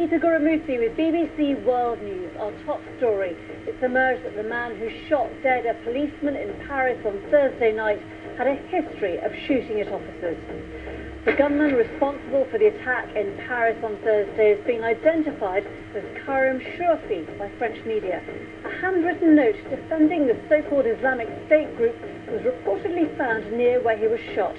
Geeta Gurumurthy with BBC World News. Our top story. It's emerged that the man who shot dead a policeman in Paris on Thursday night had a history of shooting at officers. The gunman responsible for the attack in Paris on Thursday has been identified as Karim Shoufi by French media. A handwritten note defending the so-called Islamic State group was reportedly found near where he was shot.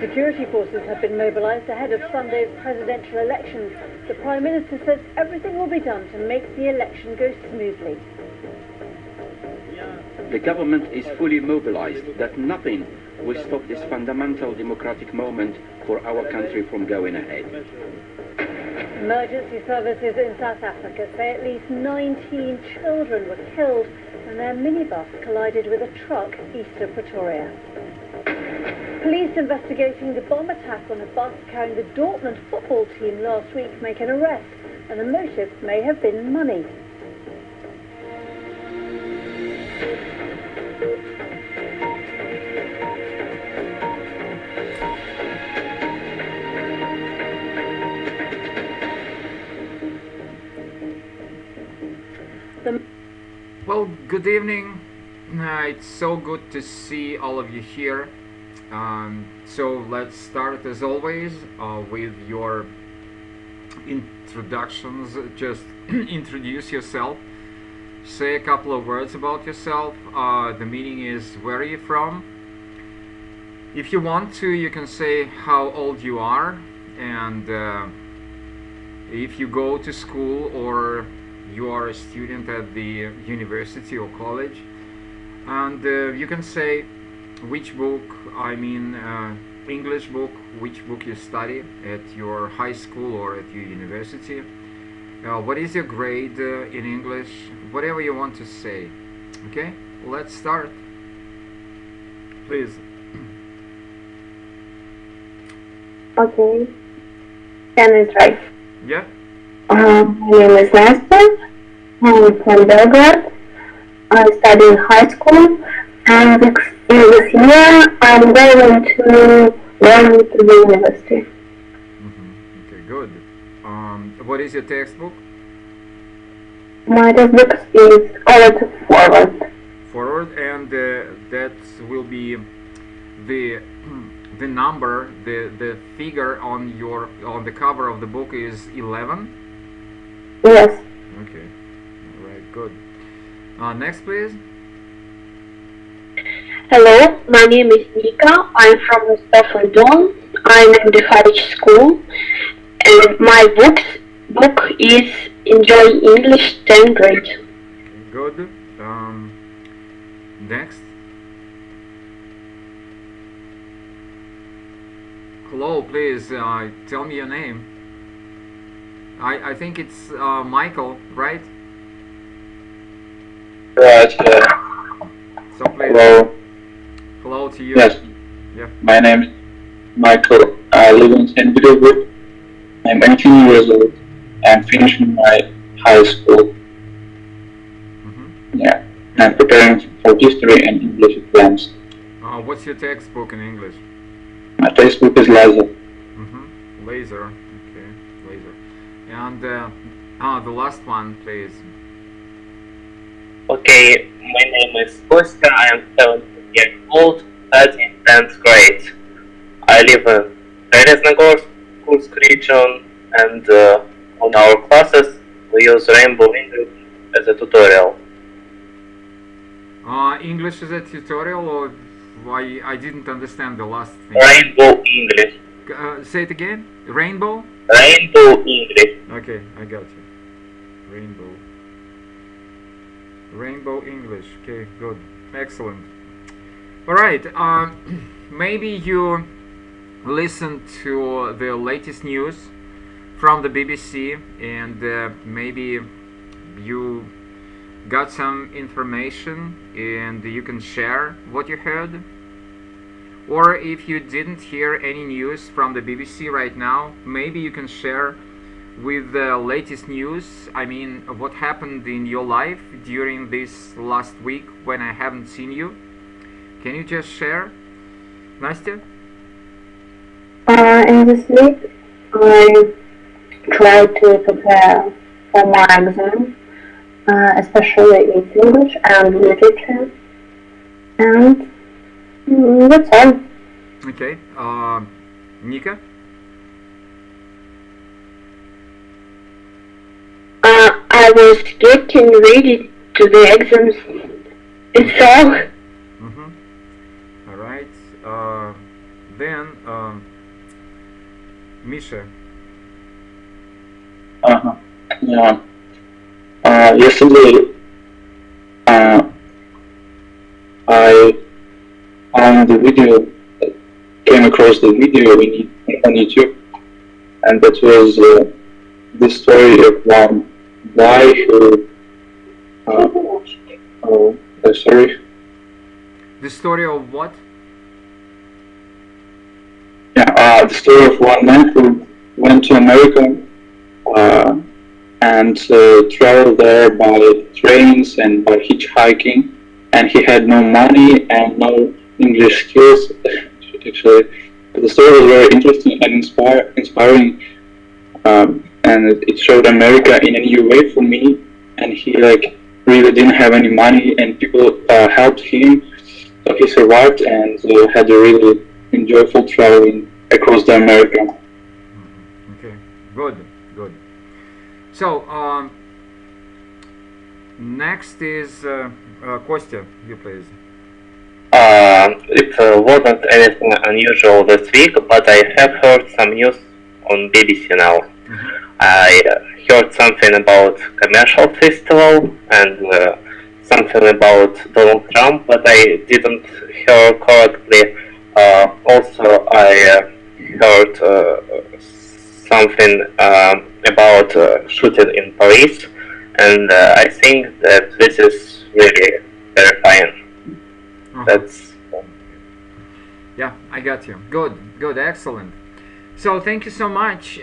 Security forces have been mobilised ahead of Sunday's presidential elections. The Prime Minister says everything will be done to make the election go smoothly. The government is fully mobilised, that nothing will stop this fundamental democratic moment for our country from going ahead. Emergency services in South Africa say at least 19 children were killed when their minibus collided with a truck east of Pretoria. Police investigating the bomb attack on a bus carrying the Dortmund football team last week make an arrest, and the motive may have been money. Well, good evening. It's so good to see all of you here. So let's start as always with your introductions. Just introduce yourself, say a couple of words about yourself. The meaning is where are you from. If you want to, you can say how old you are, and if you go to school or you are a student at the university or college, and you can say which book, English book, which book you study at your high school or at your university. What is your grade in English? Whatever you want to say. Okay, let's start. Please. Okay, can I try? Yeah. My name is Nasper. I'm from Belgrade. I study in high school, and in this year I'm going to learn to the university. Okay, good. What is your textbook? My textbook is All Forward. Forward, and that will be the number, the figure on the cover of the book is 11. Yes. Okay. All right. Good. Next, please. Hello, my name is Nika. I'm from Rostov-on-Don. I'm in the High School, and my book is Enjoy English 10th grade. Okay, good. Next. Hello, please tell me your name. I think it's Michael, right? Right, yeah. So please. Hello. Hello to you. Yes. Yeah. My name is Michael. I live in St. Petersburg. I'm 18 years old. I'm finishing my high school. Yeah. I'm preparing for history and English exams. What's your textbook in English? My textbook is Laser. Laser. Okay, Laser. And the last one, please. Okay, my name is Kostya. I am 17 years old, studying 10th grade. I live in Berezhnegorsk, Kursk region, and on our classes we use Rainbow English as a tutorial. English is a tutorial, or I didn't understand the last thing. Rainbow English. Say it again. Rainbow? Rainbow English. Okay, I got you. Rainbow. Rainbow English. Okay, good. Excellent. Alright, maybe you listened to the latest news from the BBC, and maybe you got some information and you can share what you heard. Or if you didn't hear any news from the BBC right now, maybe you can share with the latest news. I mean, what happened in your life during this last week when I haven't seen you. Can you just share, Nastya? In this week, I try to prepare for my exam, especially in English and literature. And that's all. Okay. Nika? I was getting ready to the exams. It's all. All right. Then, Misha. Yeah. Yesterday, I found the video, came across the video on YouTube, and that was the story of one guy who, sorry. The story of what? Yeah, the story of one man who went to America and traveled there by trains and by hitchhiking, and he had no money and no English skills. Actually, the story was very interesting and inspiring, and it showed America in a new way for me. And he really didn't have any money, and people helped him, so he survived and had a really enjoyable traveling across the America. Okay, good. So, next is Kostya, you please. It wasn't anything unusual this week, but I have heard some news on BBC now. I heard something about commercial festival and something about Donald Trump, but I didn't hear correctly. Also, I heard something about shooting in Paris, and I think that this is really terrifying. That's yeah, I got you. Good, excellent. So thank you so much.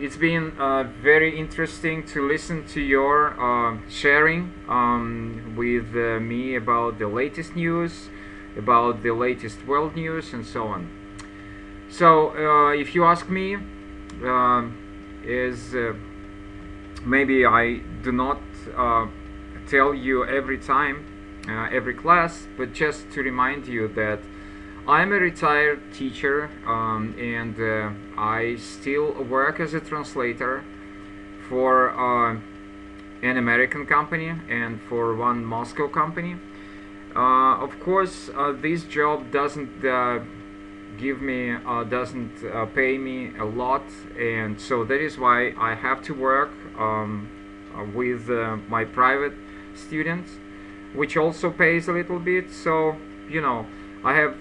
It's been very interesting to listen to your sharing with me about the latest news, about the latest world news, and so on. So if you ask me, maybe I do not tell you every time, every class, but just to remind you that I'm a retired teacher, and I still work as a translator for an American company and for one Moscow company. Of course, this job doesn't pay me a lot, and so that is why I have to work with my private students, which also pays a little bit. So I have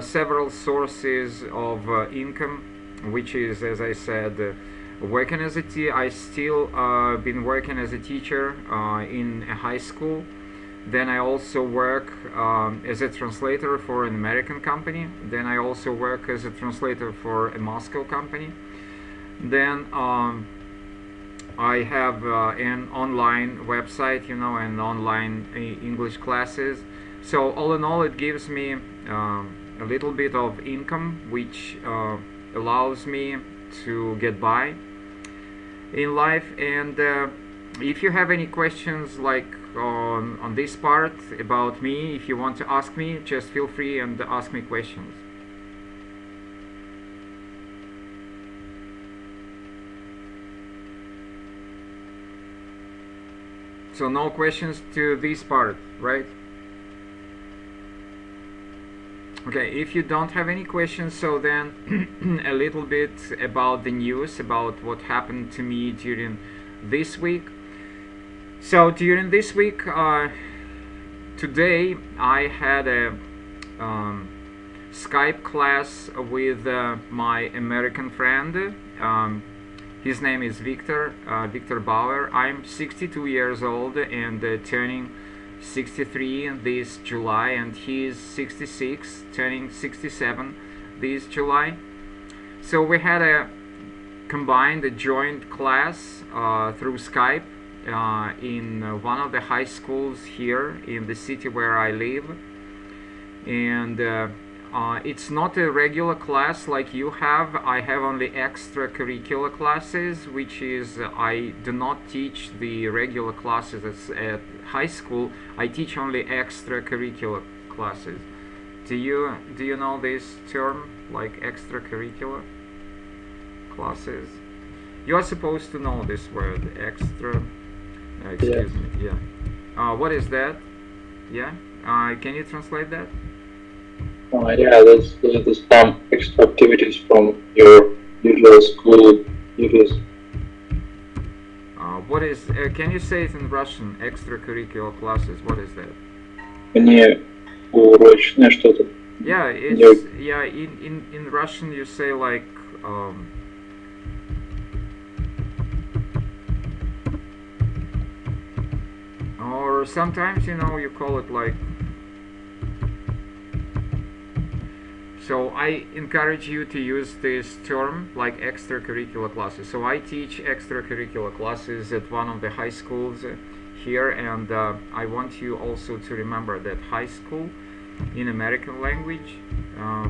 several sources of income, which is, as I said, working as I still been working as a teacher in a high school. Then I also work as a translator for an American company. Then I also work as a translator for a Moscow company. Then I have an online website, and online English classes. So all in all, it gives me a little bit of income, which allows me to get by in life. And if you have any questions on this part about me, if you want to ask me, just feel free and ask me questions. So no questions to this part, right? Okay, if you don't have any questions, so then a little bit about the news, about what happened to me during this week. So during this week, today I had a Skype class with my American friend. His name is Victor Bauer. I'm 62 years old and turning 63 this July, and he's 66, turning 67 this July. So we had a joint class through Skype in one of the high schools here in the city where I live, and it's not a regular class like you have. I have only extracurricular classes, which is I do not teach the regular classes at high school. I teach only extracurricular classes. Do you know this term, like extracurricular classes? You are supposed to know this word, extra. Excuse me. Yeah. What is that? Yeah. Can you translate that? Yeah, there's some extra activities from your usual school duties. What is? Can you say it in Russian? Extracurricular classes. What is that? Внеурочное что-то. Yeah, it's yeah. In Russian you say like. Or sometimes you call it like. So I encourage you to use this term like extracurricular classes. So I teach extracurricular classes at one of the high schools here, and I want you also to remember that high school in American language,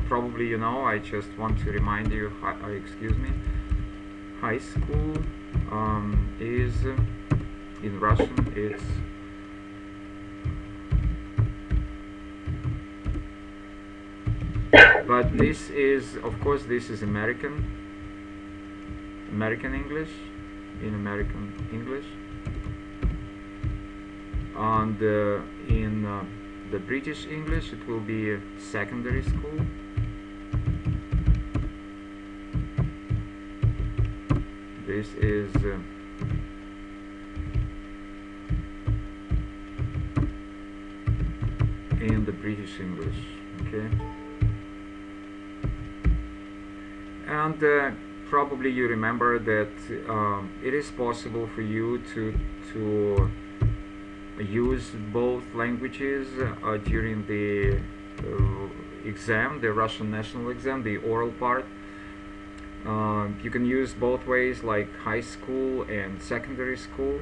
probably I just want to remind you, excuse me, high school is in Russian it's but this is, of course, this is American English, in American English, and in the British English it will be secondary school. This is in the British English, okay? And probably you remember that it is possible for you to use both languages during the exam, the Russian national exam, the oral part. You can use both ways, like high school and secondary school,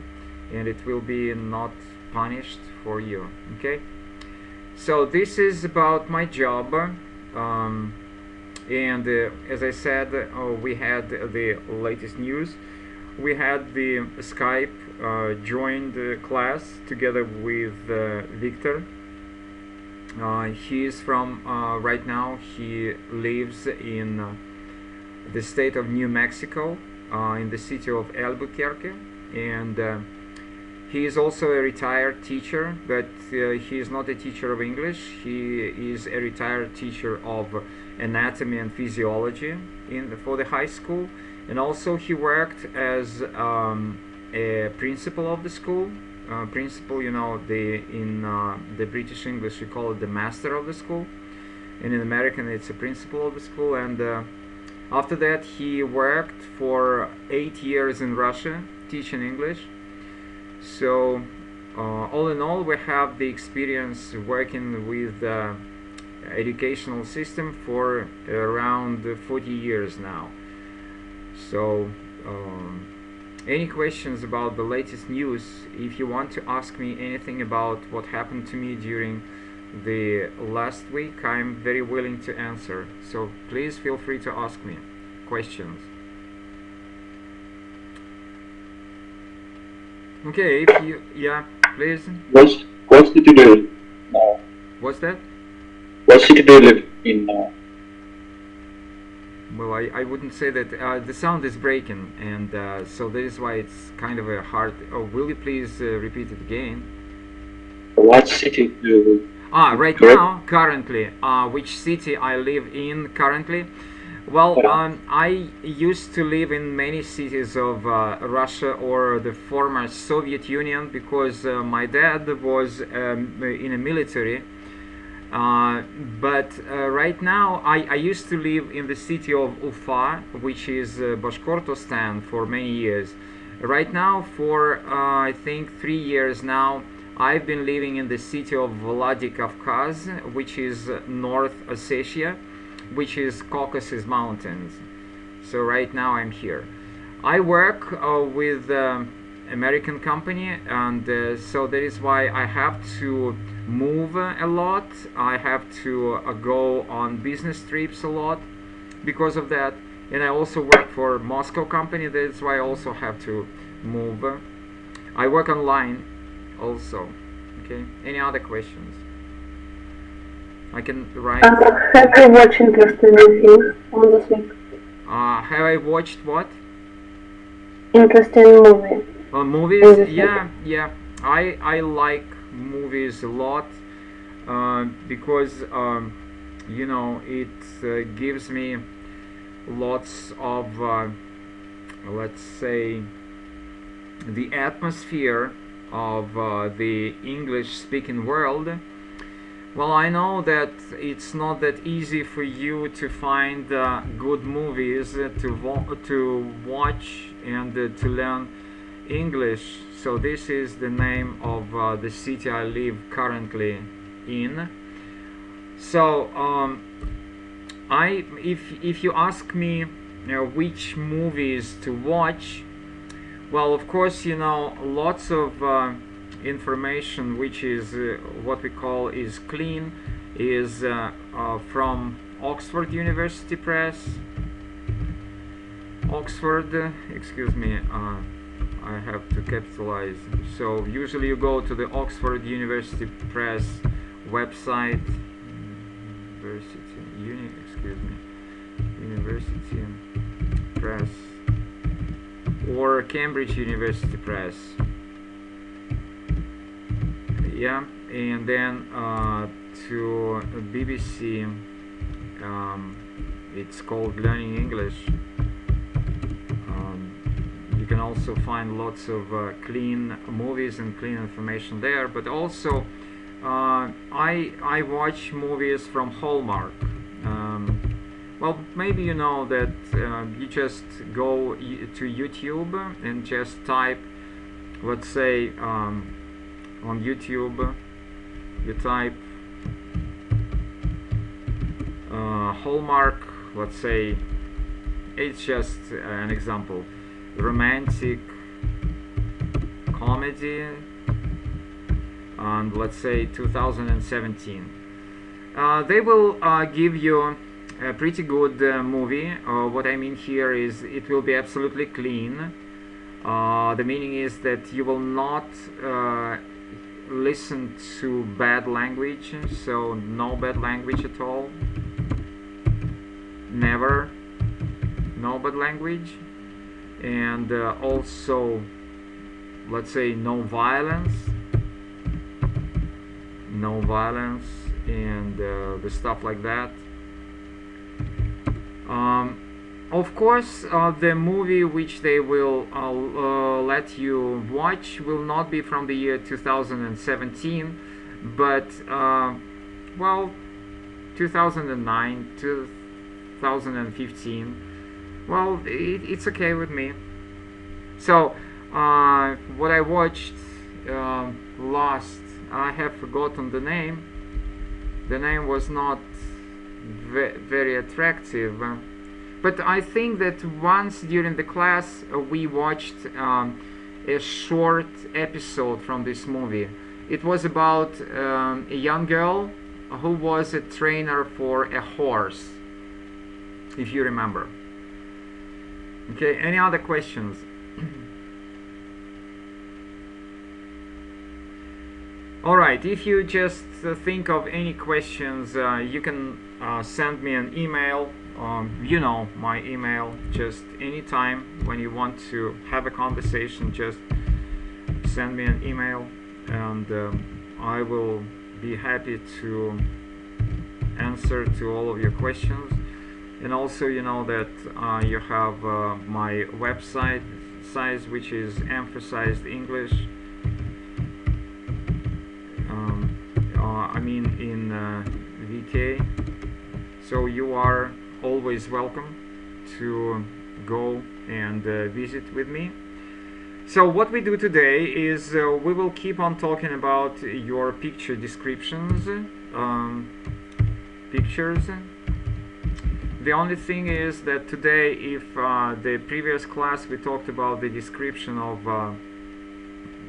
and it will be not punished for you, okay? So this is about my job. And as I said, we had the latest news. We had the Skype joined class together with Victor. He is from, right now, he lives in the state of New Mexico, in the city of Albuquerque. And he is also a retired teacher, but he is not a teacher of English. He is a retired teacher of anatomy and physiology for the high school, and also he worked as a principal of the school. Principal, in the British English we call it the master of the school, and in American it's a principal of the school. And after that he worked for 8 years in Russia teaching English. So all in all, we have the experience working with educational system for around 40 years now. So any questions about the latest news? If you want to ask me anything about what happened to me during the last week, I'm very willing to answer. So please feel free to ask me questions. Okay, if you, yeah, please. What did you do now? What's that? What city do you live in now? Well, I wouldn't say that. The sound is breaking, and so that is why it's kind of a hard. Oh, will you please repeat it again? What city do you live? Right now, currently, which city I live in currently? Well, I used to live in many cities of Russia or the former Soviet Union, because my dad was in a military. But right now I used to live in the city of Ufa, which is Bashkortostan, for many years. Right now, for I think 3 years now, I've been living in the city of Vladikavkaz, which is North Ossetia, which is Caucasus Mountains. So right now I'm here. I work with American company, and so that is why I have to move a lot. I have to go on business trips a lot because of that. And I also work for Moscow company. That's why I also have to move. I work online also. Okay. Any other questions? I can write. Have you watched interesting movies on this week? Have I watched what? Interesting movie. Movies? Yeah. I like movies a lot because you know, it gives me lots of let's say the atmosphere of the English speaking world. Well, I know that it's not that easy for you to find good movies to watch and to learn English. So this is the name of the city I live currently in. So if you ask me, which movies to watch, well, of course, you know, lots of information which is what we call is clean is from Oxford University Press. Oxford, excuse me, I have to capitalize. So usually you go to the Oxford University Press website. University Press or Cambridge University Press. Yeah, and then to BBC, it's called Learning English. You can also find lots of clean movies and clean information there, but also I watch movies from Hallmark. Well, maybe you know that you just go to YouTube and just type, let's say, on YouTube, you type Hallmark, let's say, it's just an example, romantic comedy, and let's say 2017. They will give you a pretty good movie. What I mean here is it will be absolutely clean. The meaning is that you will not listen to bad language, so no bad language at all. Never, no bad language. And also, let's say, no violence, and the stuff like that. Of course, the movie which they will let you watch will not be from the year 2017, but well, 2009, 2015. Well, it's okay with me. So what I watched last, I have forgotten the name. The name was not very attractive, but I think that once during the class we watched a short episode from this movie. It was about a young girl who was a trainer for a horse, if you remember. Okay, any other questions? Alright, if you just think of any questions, you can send me an email. You know my email. Just anytime when you want to have a conversation, just send me an email, and I will be happy to answer to all of your questions. And also, you know that you have my website size, which is emphasized English. I mean in VK. So you are always welcome to go and visit with me. So what we do today is we will keep on talking about your picture descriptions, pictures. The only thing is that today, if the previous class we talked about the description of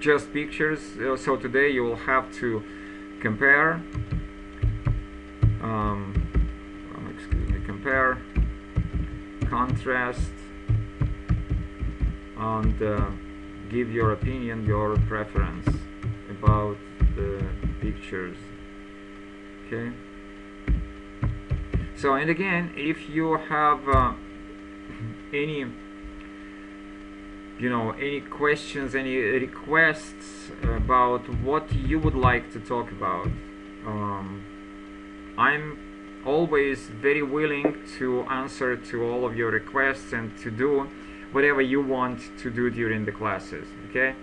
just pictures. So today you will have to compare, compare, contrast, and give your opinion, your preference about the pictures. Okay. So, and again, if you have any, any questions, any requests about what you would like to talk about, I'm always very willing to answer to all of your requests and to do whatever you want to do during the classes. Okay.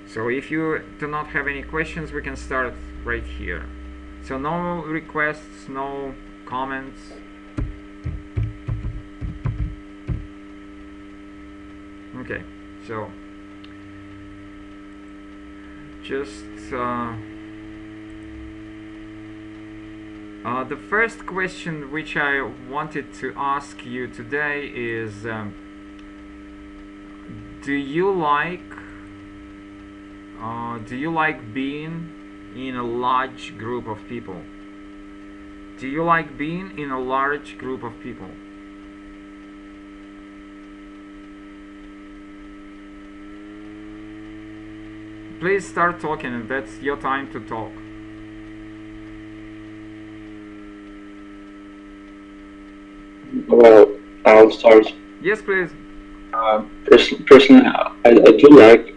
So if you do not have any questions, we can start right here. So no requests, no comments. Okay, so just the first question which I wanted to ask you today is, do you like being in a large group of people? Do you like being in a large group of people? Please start talking, and that's your time to talk. Well, I'll start. Yes, please. Personally, I do like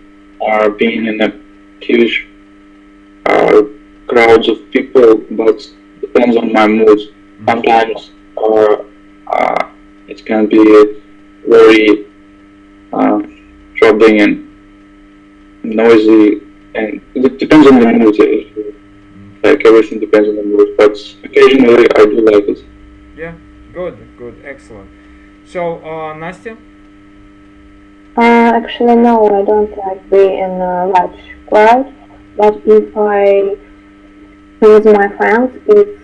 being in a huge crowds of people, but depends on my mood. Sometimes it can be very troubling and noisy, and it depends on the mood. Like everything depends on the mood, but occasionally I do like it. Yeah, good, excellent. So, Nastya? Actually, no, I don't like being in a large crowd, but if I with my friends, it's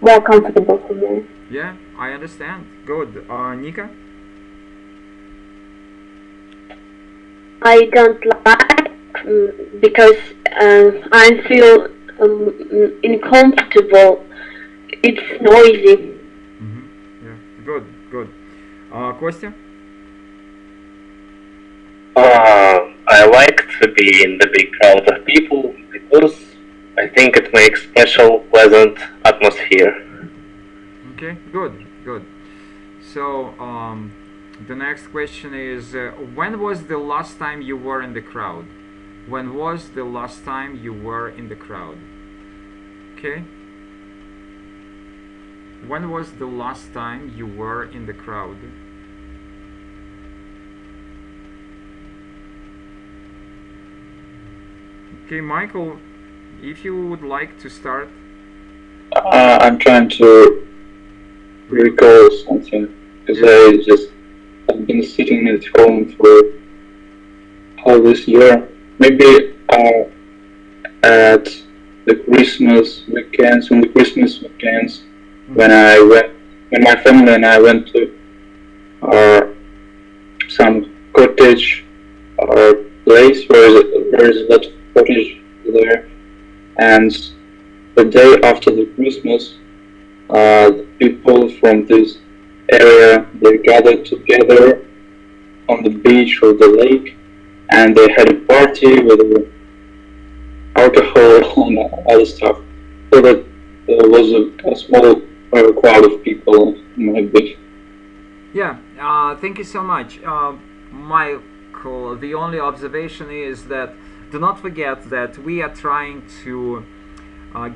more comfortable for me. Yeah, I understand. Good. Nika? I don't like because I feel uncomfortable. It's noisy. Yeah, good. Kostya? I like to be in the big crowd of people because I think it makes special, pleasant atmosphere. Okay, good. So, the next question is, when was the last time you were in the crowd? When was the last time you were in the crowd? Okay. When was the last time you were in the crowd? Okay, Michael, if you would like to start. I'm trying to recall something because I've been sitting at home for all this year. Maybe at the Christmas weekends, when my family and I went to some cottage or place where is a lot of cottage there, and the day after the Christmas, the people from this area, they gathered together on the beach or the lake, and they had a party with alcohol and other stuff. So that there was a small crowd of people maybe. Yeah, thank you so much. Michael, the only observation is that do not forget that we are trying to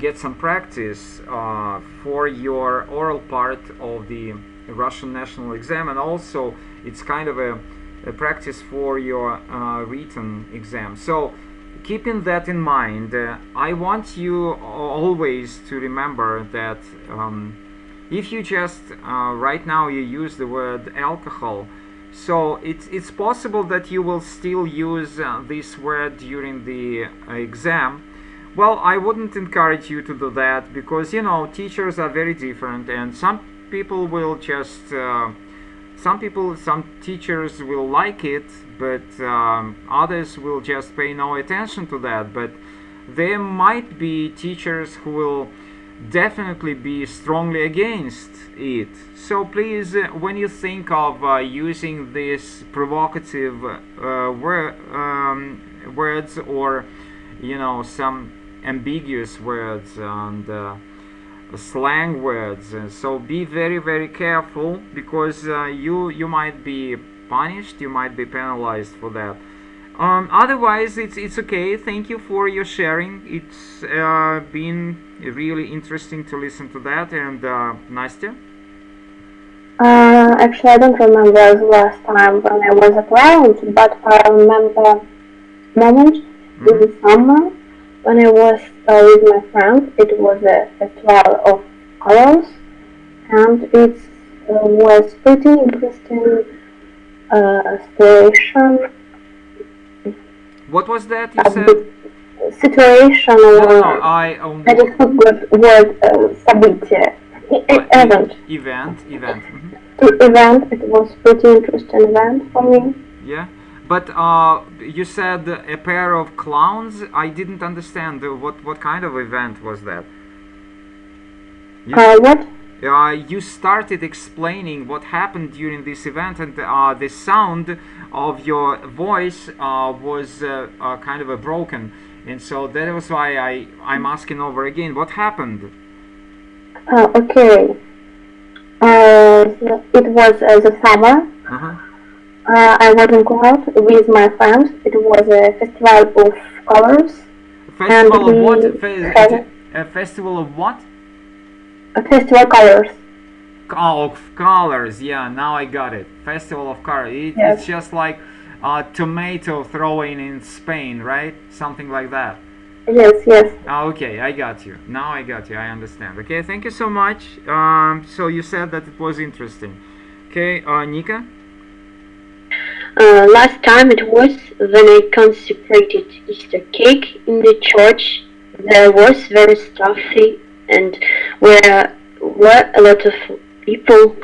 get some practice for your oral part of the Russian national exam, and also it's kind of a practice for your written exam. So keeping that in mind, I want you always to remember that if you just right now you use the word alcohol, so it's possible that you will still use this word during the exam. Well, I wouldn't encourage you to do that, because teachers are very different, and some people will just some people, some teachers will like it, but others will just pay no attention to that. But there might be teachers who will definitely be strongly against it. So please, when you think of using these provocative words, or some ambiguous words and slang words, so be very, very careful, because you might be punished, you might be penalized for that. Otherwise, it's okay. Thank you for your sharing. It's been really interesting to listen to that. And Nastya? Actually, I don't remember the last time when I was around, but I remember moment in the summer when I was with my friends. It was a festival of colors, and it was pretty interesting situation. What was that you said? Situation. Very good word. Событие. Event. Event. Event. It was pretty interesting event for me. Yeah, but you said a pair of clowns. I didn't understand what kind of event was that. What? You started explaining what happened during this event, and the sound of your voice was kind of broken, and so that was why I'm asking over again. What happened? Okay. It was the summer. I was in cloud with my friends. It was a festival of colors. Festival of what? A festival of what? Festival colors. Oh, of colors. Yeah, now I got it. Festival of colors. It's just like tomato throwing in Spain, right? Something like that. Yes. Okay, I got you. Now I got you. I understand. Okay, thank you so much. So you said that it was interesting. Okay, Nika? Last time it was when I consecrated Easter cake in the church. There was very stuffy, and were a lot of people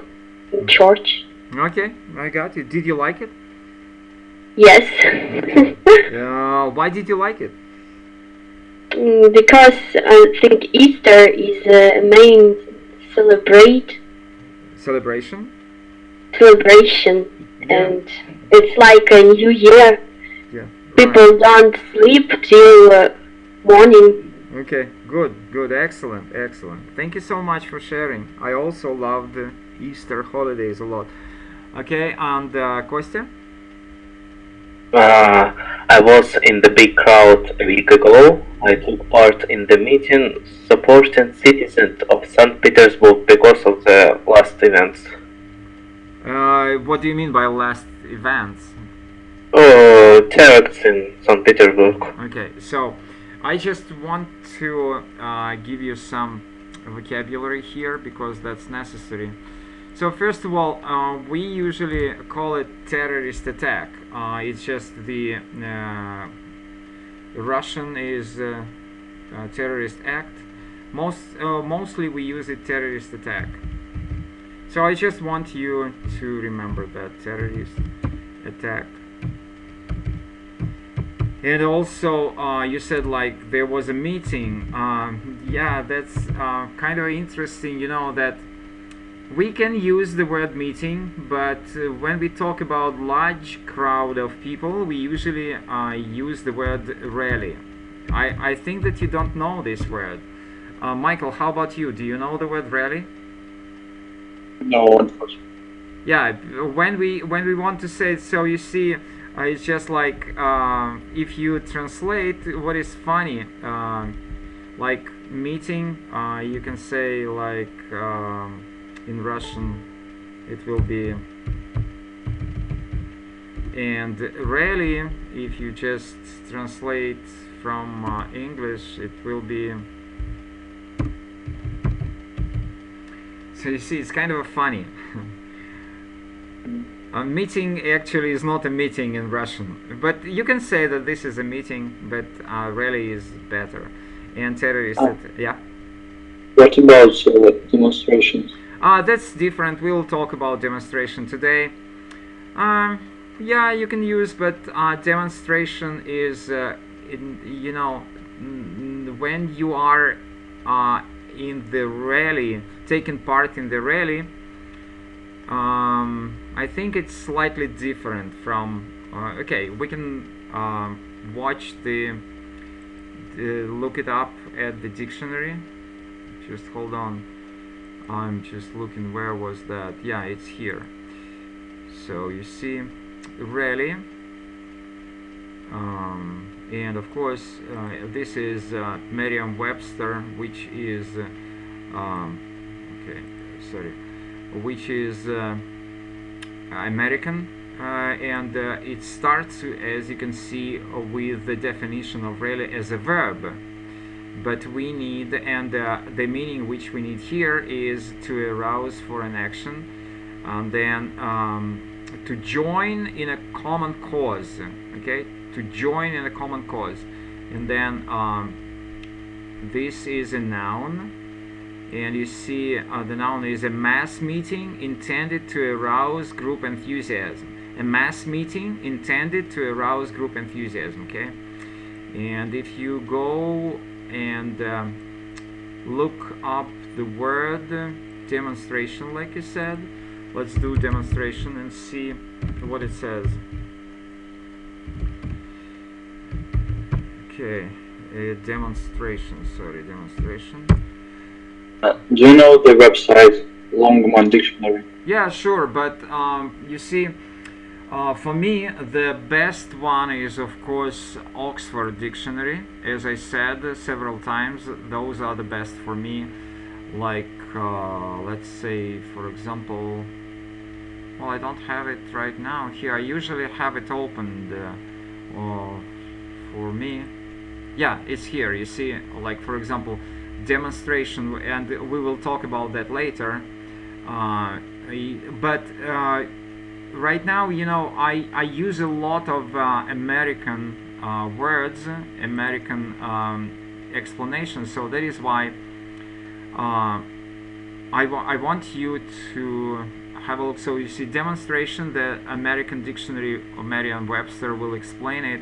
in church. Okay, I got you. Did you like it? Yes. Why did you like it? Because I think Easter is a main celebration, and it's like a new year. Yeah. People don't sleep till morning. Okay, good, excellent. Thank you so much for sharing. I also love the Easter holidays a lot. Okay, and Kostya? I was in the big crowd a week ago. I took part in the meeting supporting citizens of St. Petersburg because of the last events. What do you mean by last events? Terrorists in St. Petersburg. Okay, so I just want to give you some vocabulary here because that's necessary. So first of all, we usually call it terrorist attack. It's just the Russian is terrorist act. Mostly we use it terrorist attack. So I just want you to remember that terrorist attack. And also, you said like there was a meeting. Yeah, that's kind of interesting. You know that we can use the word meeting, but when we talk about large crowd of people, we usually use the word rally. I think that you don't know this word. Michael, how about you? Do you know the word rally? No, unfortunately. Yeah, when we want to say it, so you see, it's just like if you translate what is funny, like meeting, you can say like in Russian it will be, and rally, if you just translate from English, it will be. So you see, it's kind of funny. A meeting actually is not a meeting in Russian, but you can say that this is a meeting, but rally is better. And terrorist, yeah. What about demonstrations? That's different. We'll talk about demonstration today. Yeah, you can use, but demonstration is, you know, when you are in the rally, taking part in the rally, I think it's slightly different from. Okay, we can watch look it up at the dictionary. Just hold on. I'm just looking. Where was that? Yeah, it's here. So you see, rally, and of course this is Merriam-Webster, which is okay, sorry, which is American, and it starts, as you can see, with the definition of rally as a verb. But we need, and the meaning which we need here is to arouse for an action, and then to join in a common cause. Okay, to join in a common cause, and then this is a noun, and you see the noun is a mass meeting intended to arouse group enthusiasm. A mass meeting intended to arouse group enthusiasm. Okay, and if you go and look up the word demonstration, like you said, let's do demonstration and see what it says. Okay, demonstration, sorry, demonstration. Do you know the website Longman Dictionary? Yeah, sure, but you see, for me, the best one is, of course, Oxford Dictionary. As I said several times, those are the best for me. Like, let's say, for example, well, I don't have it right now here. I usually have it opened for me. Yeah, it's here. You see, like, for example, demonstration, and we will talk about that later. But right now, you know, I use a lot of American words, American explanations, so that is why I want you to have a look. So you see, demonstration, the American Dictionary of Merriam-Webster will explain it: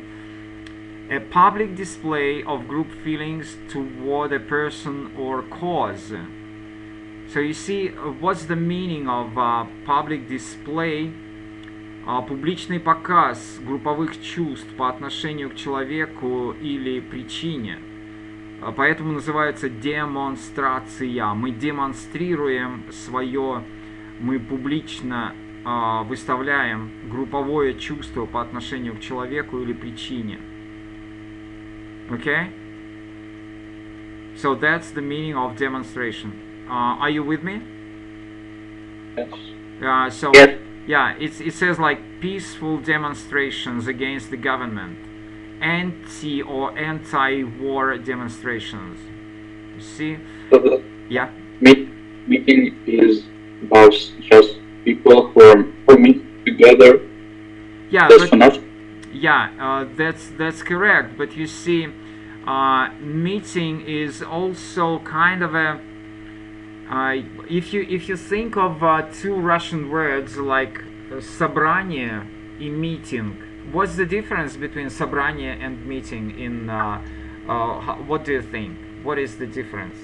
a public display of group feelings toward a person or cause. So you see, what's the meaning of public display? Публичный показ групповых чувств по отношению к человеку или причине. Поэтому называется демонстрация. Мы демонстрируем свое, мы публично выставляем групповое чувство по отношению к человеку или причине. Okay? So that's the meaning of demonstration. Are you with me? Yes. So yes. Yeah, it says like peaceful demonstrations against the government, anti or anti-war demonstrations. You see? So yeah. Meeting is about just people who meet together. Yeah. That's enough. Yeah, that's correct. But you see, meeting is also kind of a. If you think of two Russian words like собрание и meeting, what's the difference between собрание and meeting? In what do you think? What is the difference?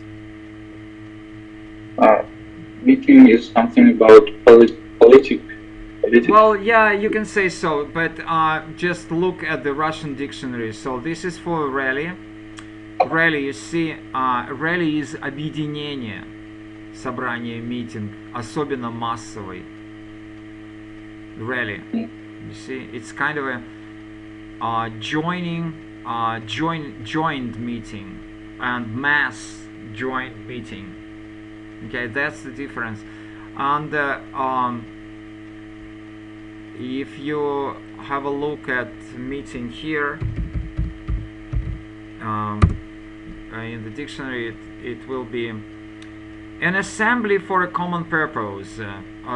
Meeting is something about politics. Well, yeah, you can say so, but just look at the Russian dictionary. So this is for rally. Rally, you see, rally is объединение. Собрание, митинг, особенно массовый. Rally. You see, it's kind of a joined meeting and mass joint meeting. Okay, that's the difference. And if you have a look at meeting here in the dictionary, it will be an assembly for a common purpose.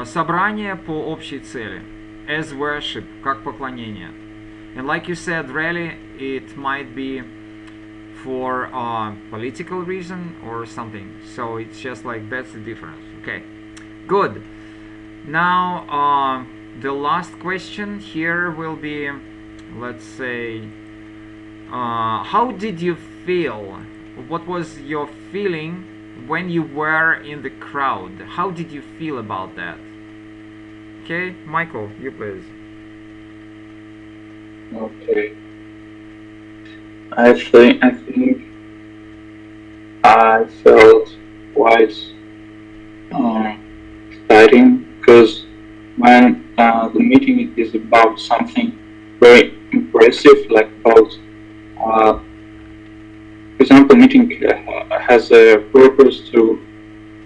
Собрание по общей цели. As worship, как поклонение. And like you said, rally, it might be for a political reason or something. So it's just like, that's the difference. Okay. Good. Now, the last question here will be, let's say, how did you feel? What was your feeling when you were in the crowd? How did you feel about that? Okay, Michael, you please. Okay. I think I felt quite exciting because when the meeting is about something very impressive, like about, for example, meeting has a purpose to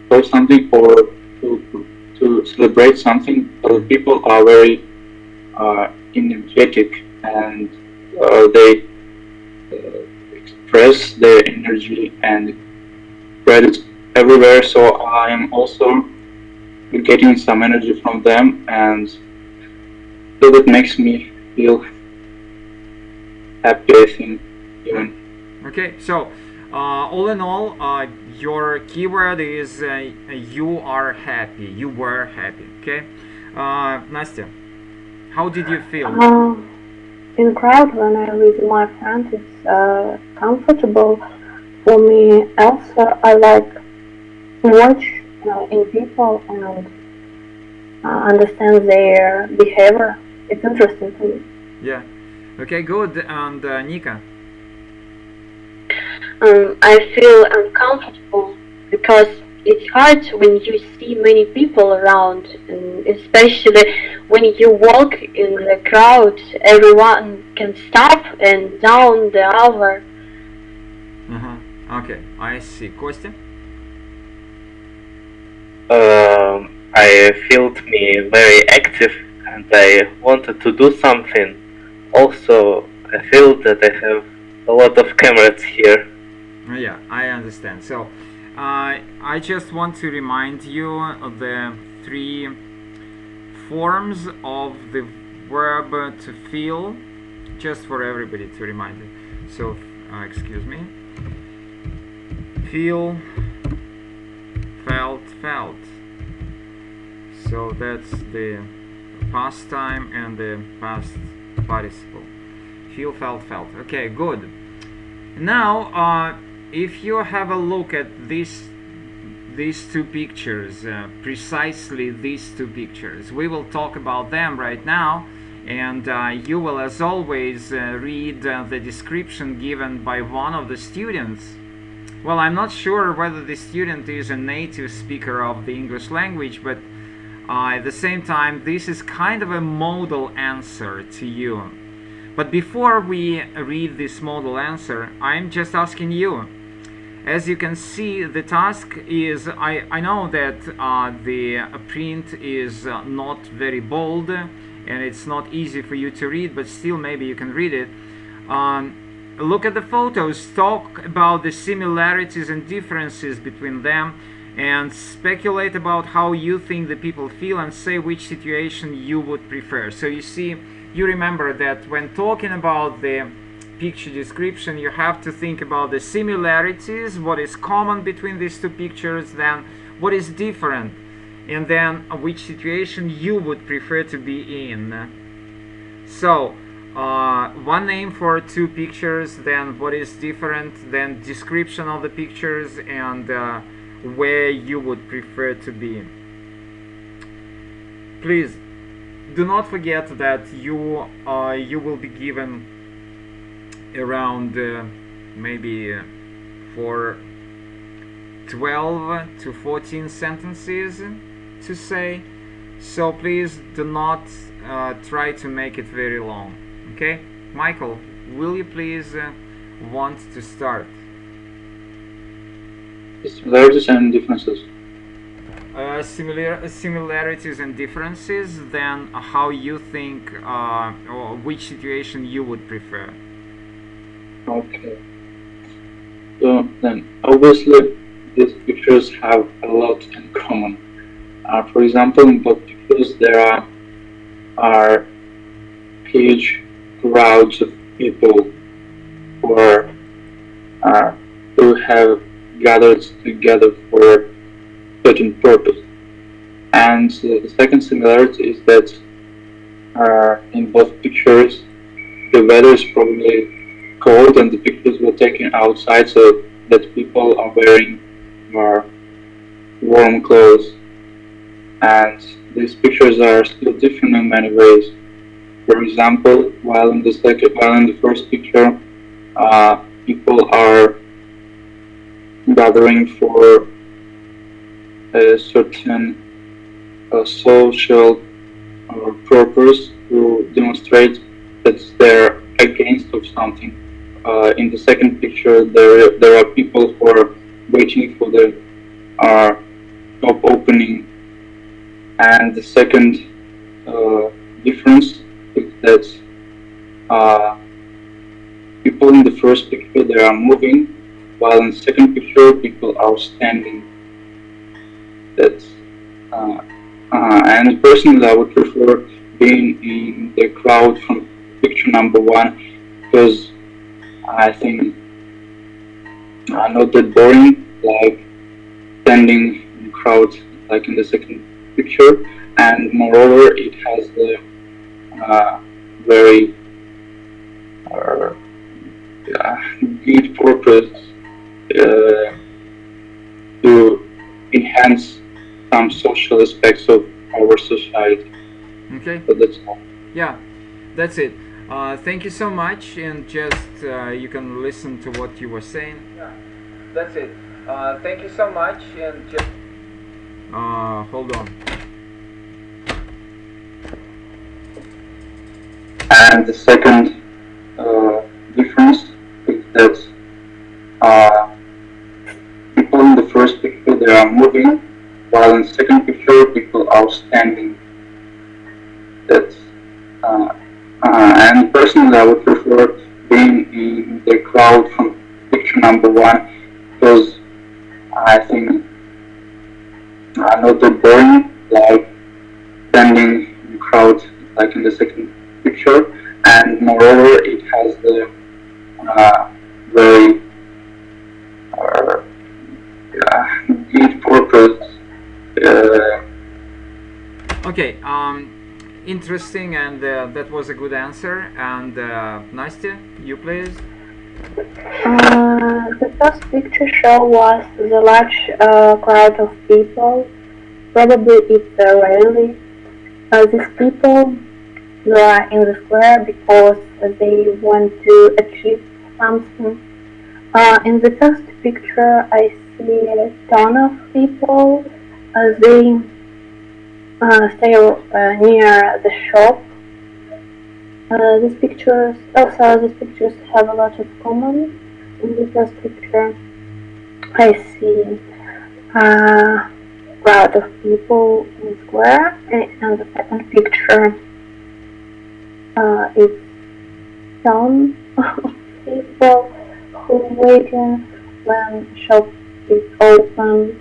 show something or to celebrate something. Other people are very energetic and they express their energy and spread it everywhere. So I am also getting some energy from them, and so that makes me feel happy, I think, even. Okay, so all in all, your keyword is you are happy. You were happy. Okay, Nastya, how did you feel? In crowd, when I with my friends, it's comfortable for me. Also, I like to watch in people and understand their behavior. It's interesting for me. Yeah. Okay, good. And Nika? I feel uncomfortable because it's hard when you see many people around, and especially when you walk in the crowd, everyone can stop and down the other. Okay, I see. Kostya? I felt me very active and I wanted to do something. Also, I feel that I have a lot of cameras here. Yeah, I understand. So, I just want to remind you of the 3 forms of the verb to feel, just for everybody to remind you. So, excuse me. Feel, felt, felt. So that's the past time and the past participle. Feel, felt, felt. Okay, good. Now, if you have a look at these 2 pictures, precisely these 2 pictures, we will talk about them right now, and you will, as always, read the description given by one of the students. Well, I'm not sure whether the student is a native speaker of the English language, but at the same time, this is kind of a model answer to you. But before we read this model answer, I'm just asking you. As you can see, the task is, I know that the print is not very bold and it's not easy for you to read, but still maybe you can read it. Look at the photos, talk about the similarities and differences between them, and speculate about how you think the people feel and say which situation you would prefer. So you see, you remember that when talking about the picture description, you have to think about the similarities, what is common between these 2 pictures, then what is different, and then which situation you would prefer to be in. So, one name for 2 pictures, then what is different, then description of the pictures, and where you would prefer to be. Please do not forget that you will be given around maybe for 12 to 14 sentences to say, so please do not try to make it very long. Okay, Michael, will you please want to start? Similarities and differences. Similarities and differences, then how you think or which situation you would prefer. Okay. So then, obviously, these pictures have a lot in common. For example, in both pictures there are huge crowds of people who have gathered together for a certain purpose. And the second similarity is that in both pictures the weather is probably cold and the pictures were taken outside, so that people are wearing more warm clothes. And these pictures are still different in many ways. For example, while in the first picture, people are gathering for a certain social purpose to demonstrate that they're against of something. In the second picture, there are people who are waiting for the shop opening, and the second difference is that people in the first picture they are moving, while in the second picture people are standing. That's and personally, I would prefer being in the crowd from picture number one because I think I'm not that boring, like standing in the crowd like in the second picture, and moreover, it has the very good purpose to enhance some social aspects of our society. Okay. So that's all. Yeah, that's it. Thank you so much, and just you can listen to what you were saying. Yeah, that's it. Thank you so much, and just hold on. And the second difference is that people in the first picture they are moving, while in the second picture people are standing. That's and personally I would prefer being in the crowd from picture number one because I think I'm not that boring, like standing in the crowd like in the second picture, and moreover it has the very good purpose. Okay, interesting, and that was a good answer. And Nastya, you please. The first picture show was the large crowd of people. Probably it's raining. These people were in the square because they want to achieve something. In the first picture, I see a ton of people. They stay near the shop. These pictures have a lot of common. In the first picture, I see a crowd of people in the square, and the second picture, it's some people who waiting when shop is open.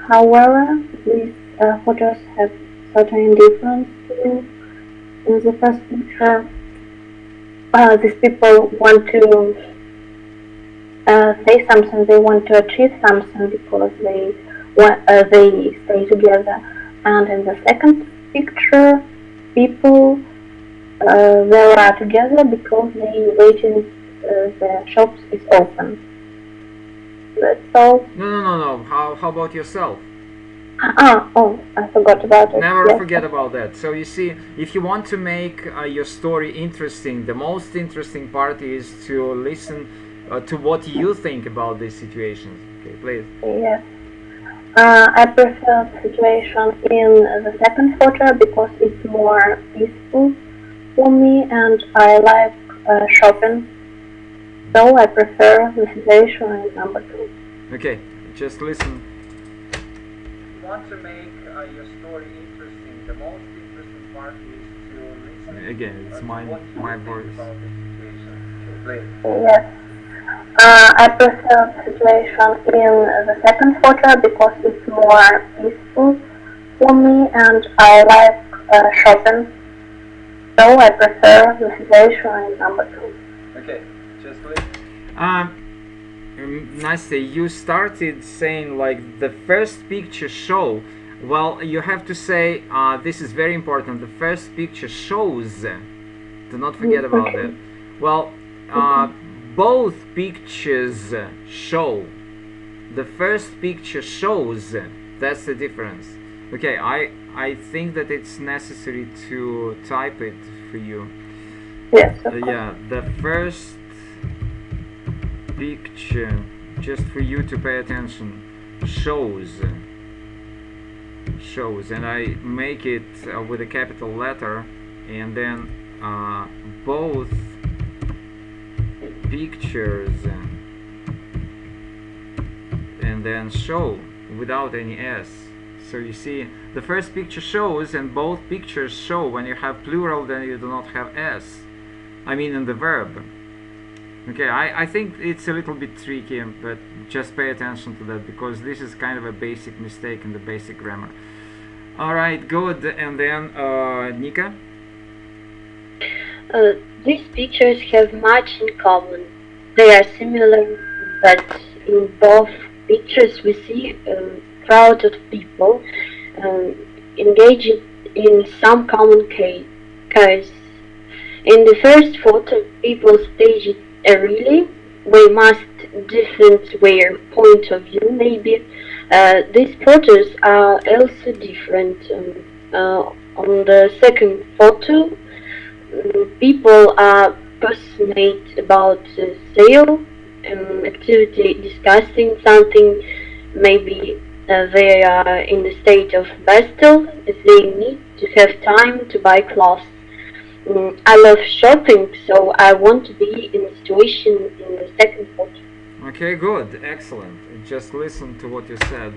However, these photos have certain difference too. In the first picture, these people want to say something, they want to achieve something because they stay together. And in the second picture, people they are together because they waiting the shops is open. That's all. No. How about yourself? Oh, I forgot about it. Never Yes. forget about that. So you see, if you want to make your story interesting, the most interesting part is to listen to what you think about these situations. Okay, please. Yes. I prefer the situation in the second photo because it's more peaceful for me and I like shopping. So I prefer the situation in number 2. Okay, just listen. Want to make your story interesting, the most interesting part is to listen. Again, it's my voice. About the situation. Okay, yes. I prefer the situation in the second photo because it's more peaceful for me and I like shopping. So I prefer the situation in number 2. Okay, just listen. Nastya, you started saying like the first picture show Well, you have to say, this is very important, the first picture shows. Do not forget about that. Well, both pictures show. The first picture shows. That's the difference. Okay, I think that it's necessary to type it for you. Yes. Yeah, the first picture, just for you to pay attention, shows, and I make it with a capital letter, and then both pictures, and then show without any S. So you see, the first picture shows, and both pictures show. When you have plural, then you do not have S. I mean in the verb. Okay, I think it's a little bit tricky, but just pay attention to that, because this is kind of a basic mistake in the basic grammar. Alright, good. And then Nika? These pictures have much in common. They are similar, but in both pictures we see a crowd of people engaged in some common cause. In the first photo, people staged a relay. We must different their point of view, maybe. These photos are also different. On the second photo, people are passionate about sale activity, discussing something. Maybe they are in the state of battle, as they need to have time to buy clothes. I love shopping, so I want to be in the situation in the second photo. Okay, good, excellent. Just listen to what you said.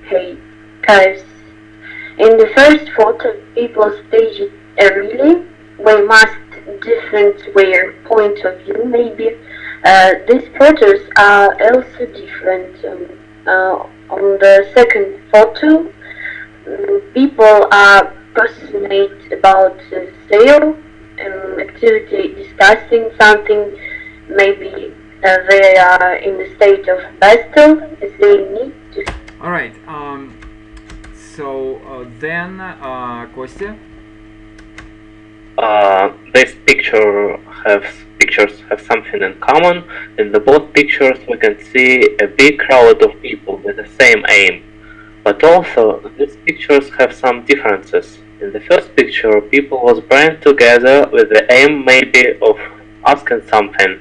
Okay, guys. In the first photo, people staged a relay. We must different their point of view, maybe. These photos are also different. On the second photo, people are passionate about sale activity, discussing something. Maybe they are in the state of battle, as they need to. All right. Then Kostya. This pictures have something in common. In the both pictures we can see a big crowd of people with the same aim. But also, these pictures have some differences. In the first picture, people was brought together with the aim maybe of asking something,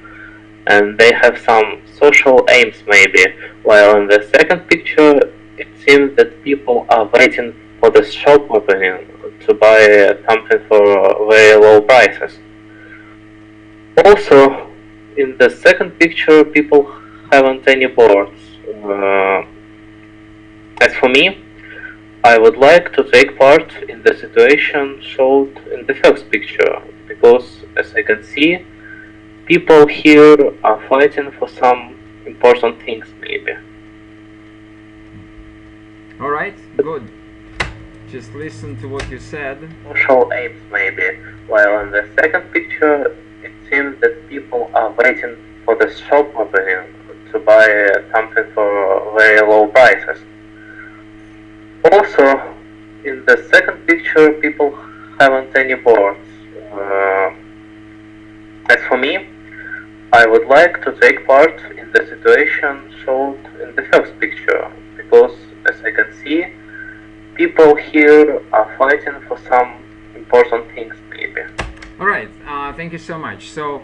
and they have some social aims maybe, while in the second picture, it seems that people are waiting for the shop opening to buy something for very low prices. Also, in the second picture, people haven't any boards. As for me, I would like to take part in the situation showed in the first picture, because as I can see, people here are fighting for some important things maybe. Alright, good. Just listen to what you said. Social aims maybe, while in the second picture it seems that people are waiting for the shop opening to buy something for very low prices. Also, in the second picture, people haven't any boards. As for me, I would like to take part in the situation showed in the first picture, because as I can see, people here are fighting for some important things maybe. Alright, thank you so much. So,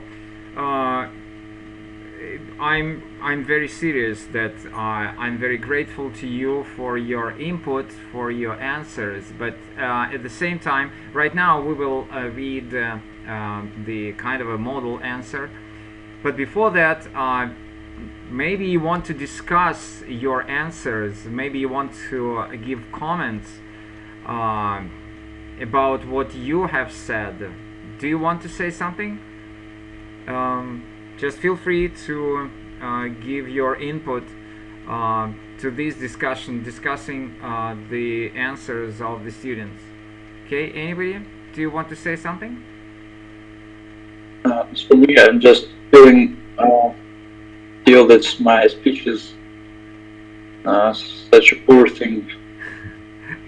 I'm very serious that I'm very grateful to you for your input, for your answers, but at the same time, right now we will read the kind of a model answer. But before that, maybe you want to discuss your answers, maybe you want to give comments about what you have said. Do you want to say something? Just feel free to give your input to this discussion, discussing the answers of the students. Okay, anybody? Do you want to say something? For me, I'm just feeling feel that my speech is Such a poor thing.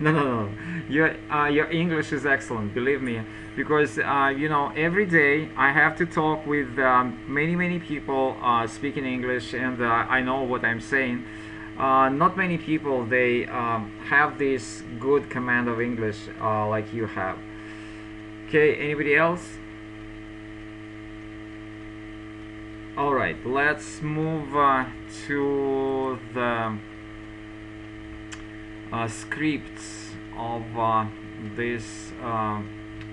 No. Your English is excellent, believe me, because you know, every day I have to talk with many people speaking English, and I know what I'm saying. Not many people they have this good command of English like you have. Okay, anybody else? All right, let's move to the scripts of this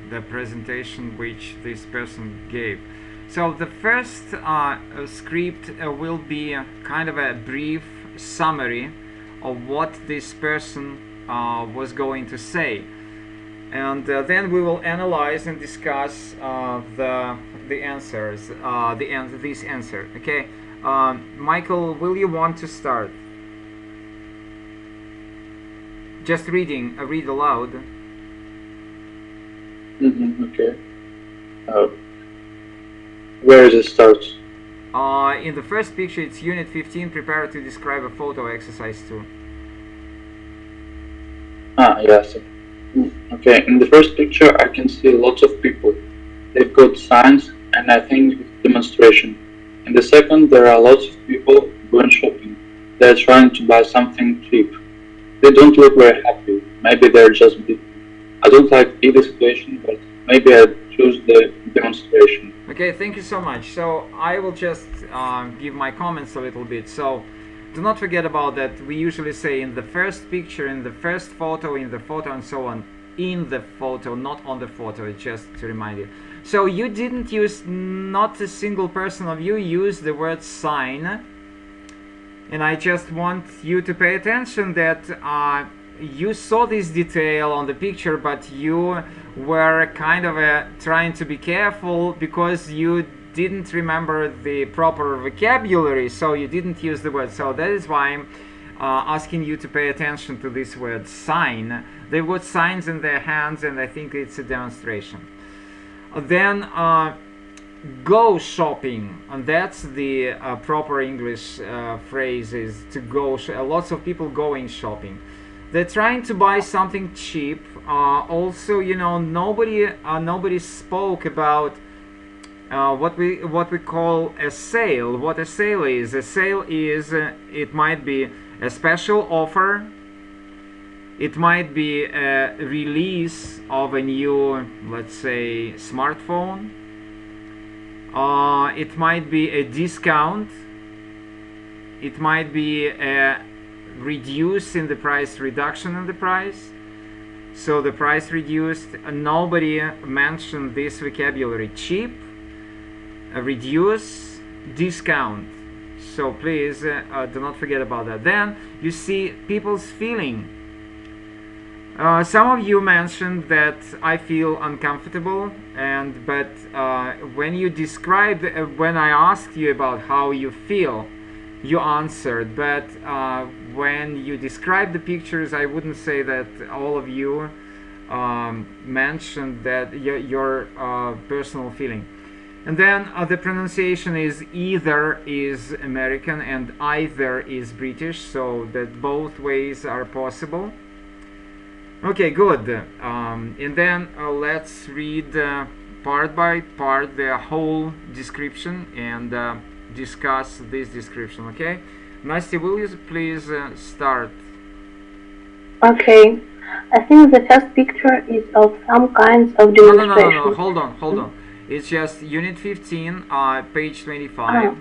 the presentation which this person gave. So the first script will be kind of a brief summary of what this person was going to say, and then we will analyze and discuss the answers, this answer. Okay, Michael, will you want to start? Just reading, read aloud. Okay. Where does it start? In the first picture, it's Unit 15. Prepare to describe a photo, exercise 2. Yes. Okay, in the first picture, I can see lots of people. They've got signs, and I think it's a demonstration. In the second, there are lots of people going shopping. They're trying to buy something cheap. They don't look very happy. Maybe they're just busy. I don't like either situation, but maybe I choose the demonstration. Okay, thank you so much. So I will just give my comments a little bit. So do not forget about that. We usually say in the first picture, in the first photo, in the photo, and so on. In the photo, not on the photo, just to remind you. So you didn't use, not a single person of you used the word sign. And I just want you to pay attention that you saw this detail on the picture, but you were kind of trying to be careful because you didn't remember the proper vocabulary, so you didn't use the word. So that is why I'm asking you to pay attention to this word sign. They've got signs in their hands, and I think it's a demonstration. Then go shopping, and that's the proper English phrase, is to go. Lots of people going shopping. They're trying to buy something cheap. Also, you know, nobody spoke about what we call a sale. What a sale is? A sale is it might be a special offer. It might be a release of a new, let's say, smartphone. It might be a discount. It might be a reduce in the price, reduction in the price. So the price reduced. Nobody mentioned this vocabulary: cheap, reduce, discount. So please do not forget about that. Then you see people's feeling. Some of you mentioned that I feel uncomfortable, but when you described, when I asked you about how you feel, you answered. But when you describe the pictures, I wouldn't say that all of you mentioned that your personal feeling. And then the pronunciation is either is American and either is British, so that both ways are possible. Okay, good. And then let's read part by part the whole description and discuss this description. Okay, Nastya, will you please start? Okay, I think the first picture is of some kinds of demonstration. No. Hold on. It's just Unit 15, page 25.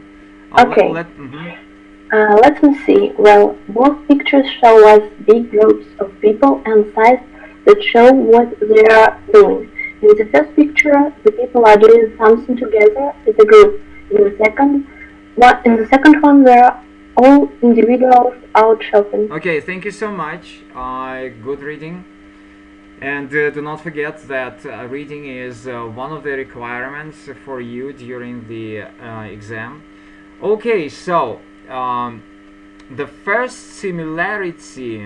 Okay. Let me see. Well, both pictures show us big groups of people and signs that show what they are doing. In the first picture, the people are doing something together as a group. In the second one, they are all individuals out shopping. Okay, thank you so much. Good reading. And do not forget that reading is one of the requirements for you during the exam. Okay, so the first similarity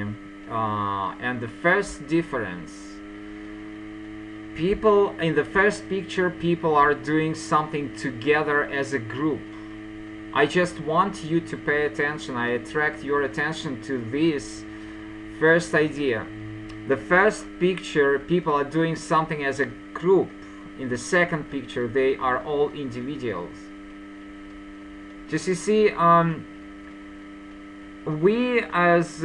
and the first difference. People in the first picture, people are doing something together as a group. I just want you to pay attention. I attract your attention to this first idea. The first picture, people are doing something as a group. In the second picture, they are all individuals. Just you see, we as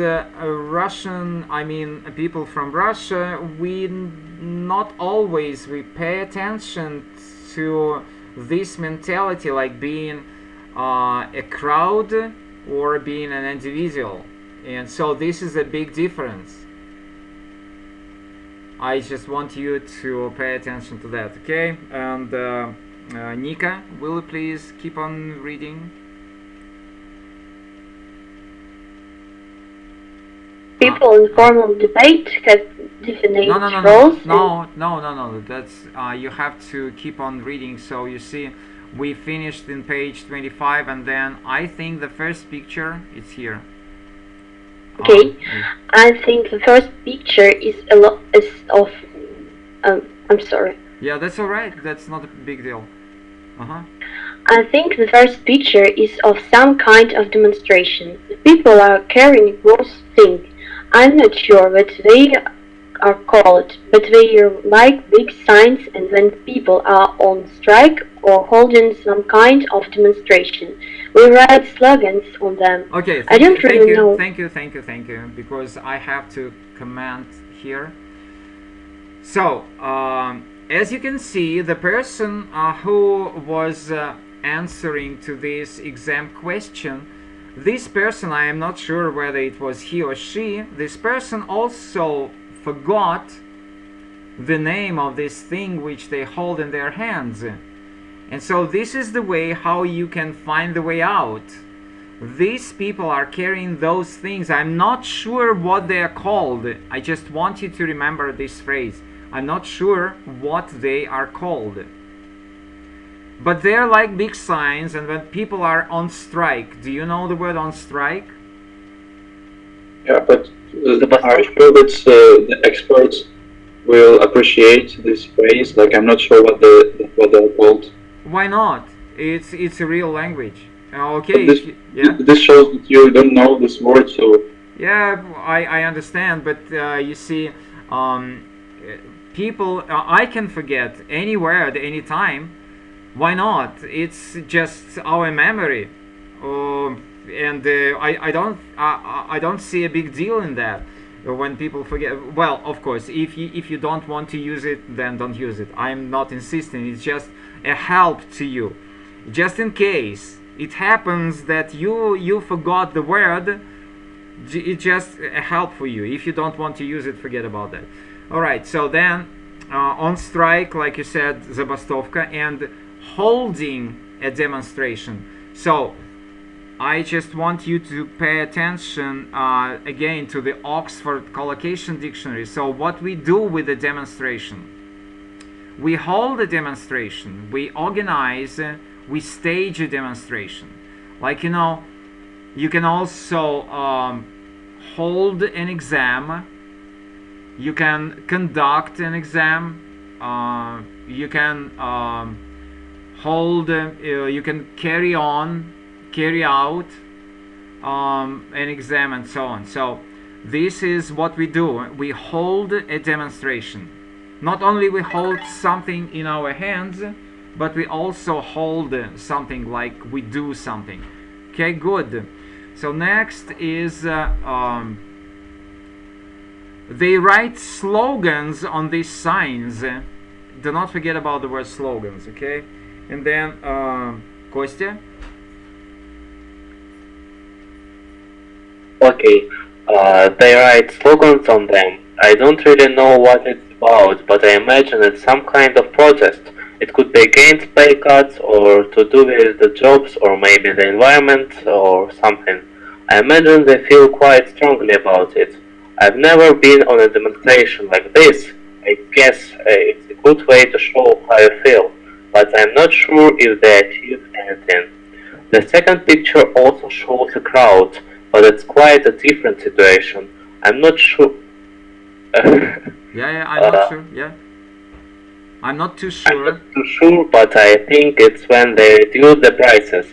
Russian, I mean people from Russia, we not always we pay attention to this mentality, like being a crowd or being an individual, and so this is a big difference. I just want you to pay attention to that, okay? And Nika, will you please keep on reading? People in formal debate have definite roles. No. That's you have to keep on reading. So you see, we finished in page 25, and then I think the first picture is here. Okay, I think the first picture is of. I'm sorry. Yeah, that's all right. That's not a big deal. I think the first picture is of some kind of demonstration. The people are carrying those things. I'm not sure what they are called, but they are like big signs, and when people are on strike or holding some kind of demonstration, we write slogans on them. Okay, I don't really know. Thank you, because I have to comment here. So, as you can see, the person who was answering to this exam question, this person, I am not sure whether it was he or she, this person also forgot the name of this thing which they hold in their hands. And so this is the way how you can find the way out. These people are carrying those things. I'm not sure what they are called. I just want you to remember this phrase. I'm not sure what they are called. But they're like big signs, and when people are on strike, do you know the word on strike? Yeah, but are you sure that the experts will appreciate this phrase? Like, I'm not sure what they're called. Why not? It's a real language. Okay. This shows that you don't know this word, so. Yeah, I understand, but you see, people, I can forget any word, any time. Why not? It's just our memory, and I don't see a big deal in that when people forget. Well, of course, if you don't want to use it, then don't use it. I'm not insisting. It's just a help to you, just in case it happens that you forgot the word. It's just a help for you. If you don't want to use it, forget about that. All right. So then, on strike, like you said, zabastovka, and holding a demonstration. So I just want you to pay attention again to the Oxford Collocation Dictionary. So what we do with the demonstration, we hold a demonstration, we organize, we stage a demonstration. Like, you know, you can also hold an exam, you can conduct an exam, you can hold, you can carry out an exam, and so on. So this is what we do. We hold a demonstration. Not only we hold something in our hands, but we also hold something, like we do something. Okay, good. So next is they write slogans on these signs. Do not forget about the word slogans, okay? And then Kostya. Okay, they write slogans on them. I don't really know what it's about, but I imagine it's some kind of protest. It could be against pay cuts, or to do with the jobs, or maybe the environment, or something. I imagine they feel quite strongly about it. I've never been on a demonstration like this. I guess it's a good way to show how I feel, but I'm not sure if they achieved anything. The second picture also shows a crowd, but it's quite a different situation. I'm not sure. Yeah, I'm not sure. Yeah, I'm not too sure. I'm not too sure, but I think it's when they reduce the prices.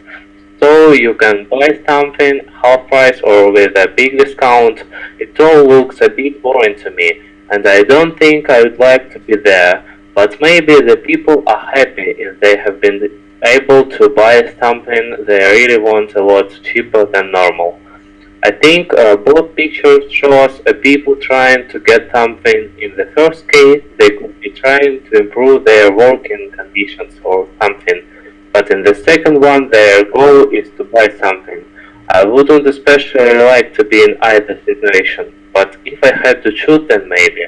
So you can buy something half price or with a big discount. It all looks a bit boring to me, and I don't think I would like to be there. But maybe the people are happy if they have been able to buy something they really want a lot cheaper than normal. I think both pictures show us people trying to get something. In the first case, they could be trying to improve their working conditions or something, but in the second one, their goal is to buy something. I wouldn't especially like to be in either situation, but if I had to choose, then maybe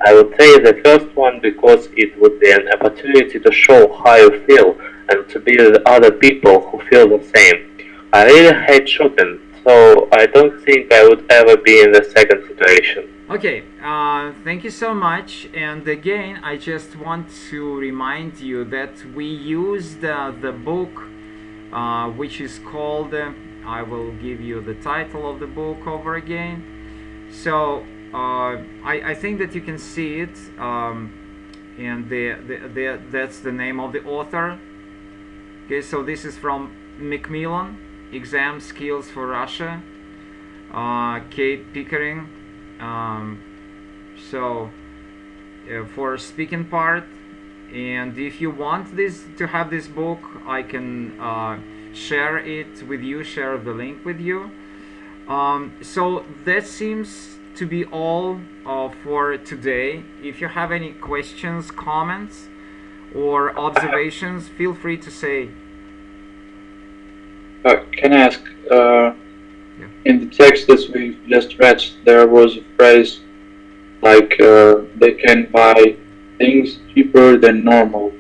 I would say the first one because it would be an opportunity to show how you feel and to be with other people who feel the same. I really hate shopping, so I don't think I would ever be in the second situation. Okay, thank you so much. And again, I just want to remind you that we used the book which is called, I will give you the title of the book over again. So I think that you can see it, and that's the name of the author. Okay, so this is from Macmillan, Exam Skills for Russia, Kate Pickering. For speaking part, and if you want this to have this book, I can share it with you, share the link with you. So that seems to be all for today. If you have any questions, comments, or observations, feel free to say. Can I ask, in the text that we just read, there was a phrase like they can buy things cheaper than normal.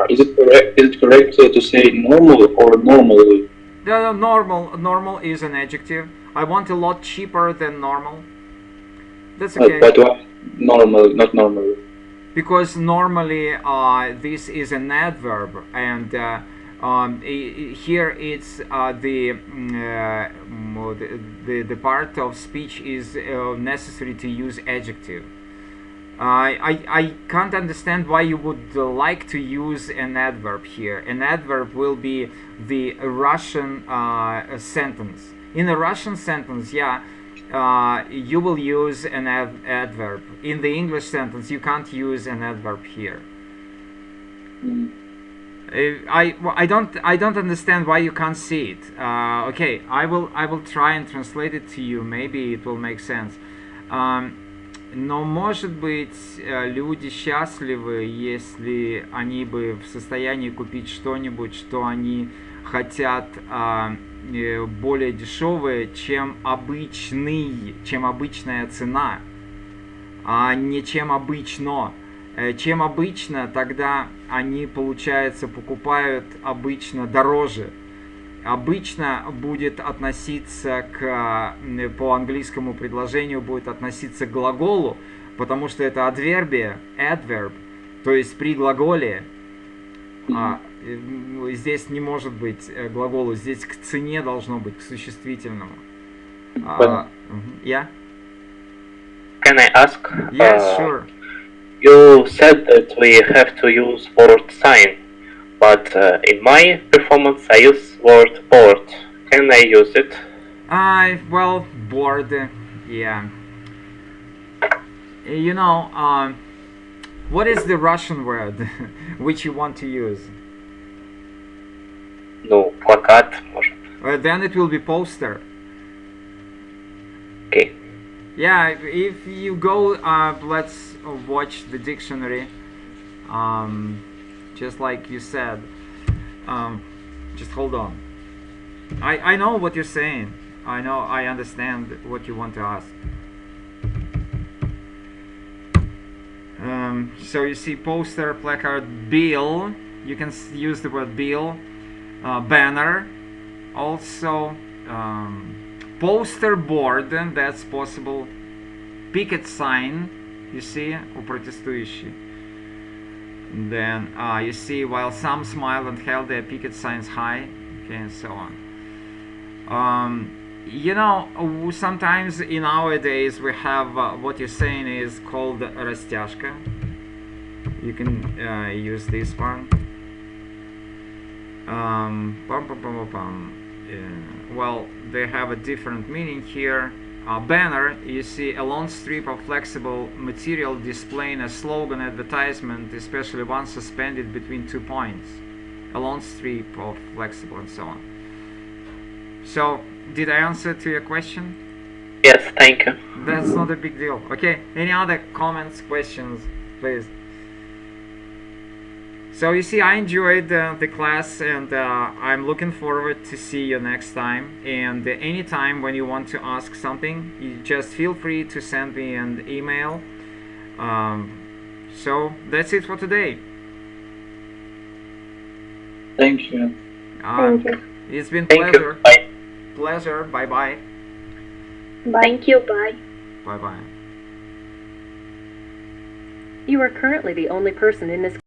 Is it correct? Is it correct to say normal or normally? No, normal. Normal is an adjective. I want a lot cheaper than normal. That's okay. But why normal, not normal? Because normally this is an adverb, and here it's the part of speech is necessary to use adjective. I can't understand why you would like to use an adverb here. An adverb will be the Russian sentence. In a Russian sentence, yeah, you will use an adverb. In the English sentence, you can't use an adverb here. I don't understand why you can't see it. Okay, I will try and translate it to you. Maybe it will make sense. Но, может быть, люди счастливы, если они бы в состоянии купить что-нибудь, что они хотят более дешевое, чем обычная цена, а не чем обычно. Чем обычно, тогда они, получается, покупают обычно дороже. Обычно будет относиться по английскому предложению будет относиться к глаголу, потому что это адвербия, adverb, то есть при глаголе. Здесь не может быть глаголу, здесь к цене должно быть, к существительному. Yeah? Can I ask? Yes, sure. You said that we have to use word sign, but in my performance I use word board. Can I use it? Well, board, yeah. You know, what is the Russian word which you want to use? No, плакат, может. Then it will be poster. Okay. Yeah, if you go, let's watch the dictionary, just like you said. Just hold on. I know what you're saying. I understand what you want to ask. So you see poster, placard, bill. You can use the word bill. Banner. Also, poster board, that's possible. Picket sign, you see, у протестующий. Then you see, while some smile and held their picket signs high, okay, and so on. You know, sometimes in nowadays we have what you're saying is called растяжка. You can use this one. well, they have a different meaning here. Banner, you see a long strip of flexible material displaying a slogan advertisement, especially one suspended between 2 points. A long strip of flexible and so on. So, did I answer to your question? Yes, thank you. That's not a big deal. Okay, any other comments, questions, please? So you see, I enjoyed the class, and I'm looking forward to see you next time. And anytime when you want to ask something, you just feel free to send me an email. So that's it for today. Thank you. Thank you. It's been Thank pleasure. you. Bye. Pleasure. Bye bye. Thank you, bye. Bye bye. You are currently the only person in this